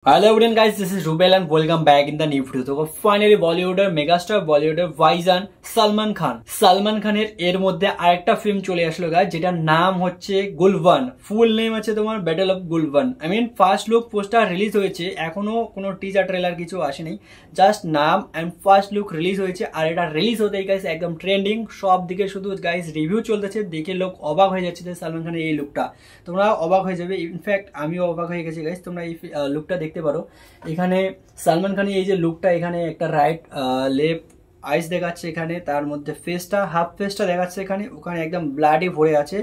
Hello everyone guys, this is Rubel and welcome back in the new video. তো finally বলিউডের megastar বলিউডের ভাইজান সালমান খানের এর মধ্যে আরেকটা ফিল্ম চলে আসলো গাইস, যেটার নাম হচ্ছে গুলবান। ফুল নেম আছে তোমার battle of Galwan. First look poster release হয়েছে, এখনো কোনো টিজার ট্রেলার কিছু আসেনি, জাস্ট নাম এন্ড ফার্স্ট লুক রিলিজ হয়েছে। আর এটা রিলিজ হতেই গাইস একদম ট্রেন্ডিং, সব দিকে শুধু গাইস রিভিউ চলতেছে, দেখে লোক অবাক হয়ে যাচ্ছে যে সালমান খানের এই লুকটা। তোমরা অবাক হয়ে যাবে, ইনফ্যাক্ট আমিও অবাক হয়ে গেছি গাইস। তোমরা এই লুকটা দেখতে পারো, এখানে সালমান খানের এই যে লুকটা, এখানে একটা রাইট লেফট আইস দেখাচ্ছে, এখানে তার মধ্যে ফেসটা হাফ ফেসটা দেখাচ্ছে, এখানে ওখানে একদম ব্লাডি ভরে আছে।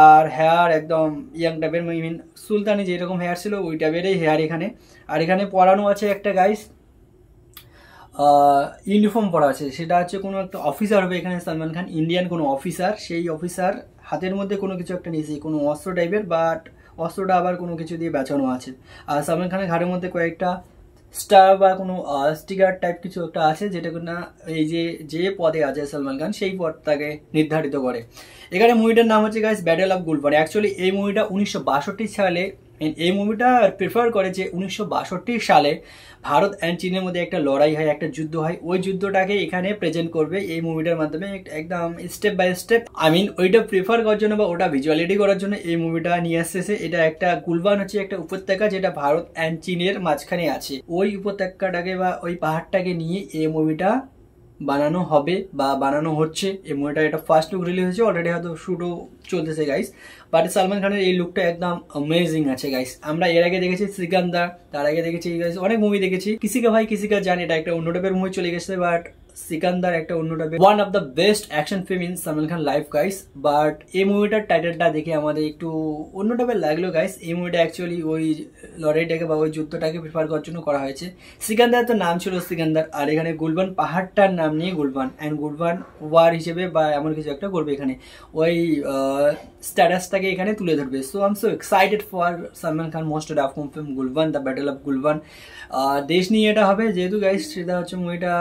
আর হেয়ার একদম ইয়াং টাইপের, সুলতানি যেরকম হেয়ার ছিল ওই টাইপেরই হেয়ার এখানে। আর এখানে পরানো আছে একটা গাইস ইউনিফর্ম পরা আছে, সেটা হচ্ছে কোনো একটা অফিসার হবে এখানে সালমান খান, ইন্ডিয়ান কোনো অফিসার। সেই অফিসার হাতের মধ্যে কোনো কিছু একটা নিয়েছে, কোনো অস্ত্র টাইপের, বাট অস্ত্রটা আবার কোনো কিছু দিয়ে বেচানো আছে। আর সালমান খানের ঘাড়ের মধ্যে কয়েকটা স্টার বা কোনো স্টিকার টাইপ কিছু একটা আছে, যেটা না এই যে পদে আছে সালমান খান সেই পদটাকে নির্ধারিত করে। এখানে মুভিটার নাম হচ্ছে গাইস ব্যাটল অফ গুলবান। অ্যাকচুয়ালি এই মুভিটা 1962 সালে, এই মুভিটা প্রেফার করে যে 1962 সালে ভারত অ্যান্ড চীনের মধ্যে একটা লড়াই হয়, একটা যুদ্ধ হয়, ওই যুদ্ধটাকে এখানে প্রেজেন্ট করবে এই মুভিটার মাধ্যমে, একদম স্টেপ বাই স্টেপ। ওইটা প্রেফার করার জন্য বা ওটা ভিজুয়ালিটি করার জন্য এই মুভিটা নিয়ে আসতেছে। এটা একটা গুলবান হচ্ছে একটা উপত্যকা, যেটা ভারত অ্যান্ড চীনের মাঝখানে আছে। ওই উপত্যকাটাকে বা ওই পাহাড়টাকে নিয়ে এই মুভিটা বানানো হবে বা বানানো হচ্ছে। এই মুভিটা এটা ফার্স্ট লুক রিলিজ হয়েছে, অলরেডি হয়তো শুটও চলতেছে গাইস। বাট সালমান খানের এই লুকটা একদম অ্যামেজিং আছে গাইস। আমরা এর আগে দেখেছি সিকান্দার, তার আগে দেখেছি গাইস অনেক মুভি দেখেছি, কিসিকা ভাই কিসিকা জান, এটা একটা অন্য টাইপের মুভি চলে গেছে, বাট সিকান্দার একটা অন্য টাইপের, one of the best action film in Salman Khan life guys. But এই মুভিটার টাইটেলটা দেখে আমাদের একটু অন্য টাইপের লাগলো গাইস। এই মুভিটা অ্যাকচুয়ালি ওই লড়াইটাকে বা ওই যুদ্ধটাকে প্রিফার করার জন্য করা হয়েছে। সিকান্দার তো নাম ছিল সিকান্দার, আর এখানে গুলবান পাহাড়টার নাম নিয়ে গুলবান, অ্যান্ড গুলবান ওয়ার হিসেবে বা এমন কিছু একটা করবে এখানে, ওই স্ট্যাটাসটাকে এখানে তুলে ধরবে। So I am so excited for Salman Khan most upcoming film Galwan, the battle of Galwan. দেশ নিয়ে এটা হবে যেহেতু গাইস, সেটা হচ্ছে মুভিটা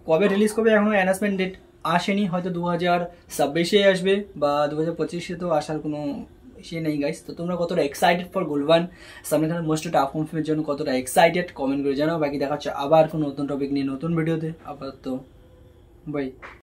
কবে রিলিজ করবে এখনো অ্যানাউন্সমেন্ট ডেট আসেনি, হয়তো 2026 আসবে বা 2025 তো আসার কোনো সে নেই গাইস। তো তোমরা কতটা এক্সাইটেড ফর গুলবান, সালমান খানের মোস্ট আপকামিং ফিল্মের জন্য কতটা এক্সাইটেড কমেন্ট করে জানাও। বাকি দেখা হচ্ছে আবার কোনো নতুন টপিক নিয়ে নতুন ভিডিওতে। আপাতত বাই।